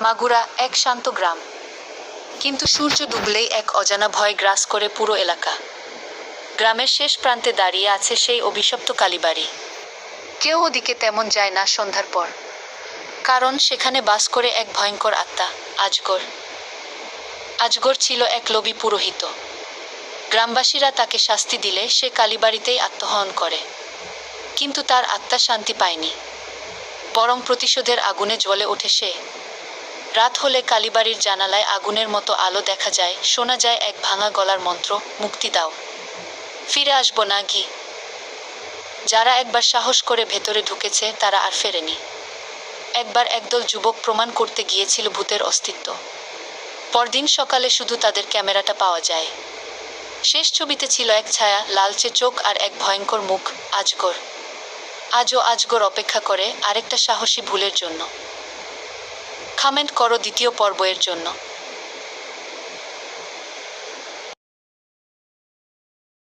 মাগুরা এক শান্ত গ্রাম, কিন্তু সূর্য ডুবলেই এক অজানা ভয় গ্রাস করে পুরো এলাকা। গ্রামের শেষ প্রান্তে দাঁড়িয়ে আছে সেই অভিশপ্ত কালীবাড়ি। কেউ ওদিকে তেমন যায় না সন্ধ্যার পর, কারণ সেখানে বাস করে এক ভয়ঙ্কর আত্মা, আজগর। আজগর ছিল এক লোভী পুরোহিত। গ্রামবাসীরা তাকে শাস্তি দিলে সে কালীবাড়িতেই আত্মহনন করে, কিন্তু তার আত্মা শান্তি পায়নি, বরং প্রতিশোধের আগুনে জ্বলে ওঠে সে। রাত হলে কালীবাড়ির জানালায় আগুনের মতো আলো দেখা যায়, শোনা যায় এক ভাঙা গলার মন্ত্র, মুক্তি দাও, ফিরে আসবো না গি। যারা একবার সাহস করে ভেতরে ঢুকেছে তারা আর ফেরেনি। একবার একদল যুবক প্রমাণ করতে গিয়েছিল ভূতের অস্তিত্ব। পরদিন সকালে শুধু তাদের ক্যামেরাটা পাওয়া যায়। শেষ ছবিতে ছিল এক ছায়া, লালচে চোখ আর এক ভয়ঙ্কর মুখ, আজগর। আজও আজগর অপেক্ষা করে আরেকটা সাহসী ভুলের জন্য। কমেন্ট করো দ্বিতীয় পর্বের জন্য।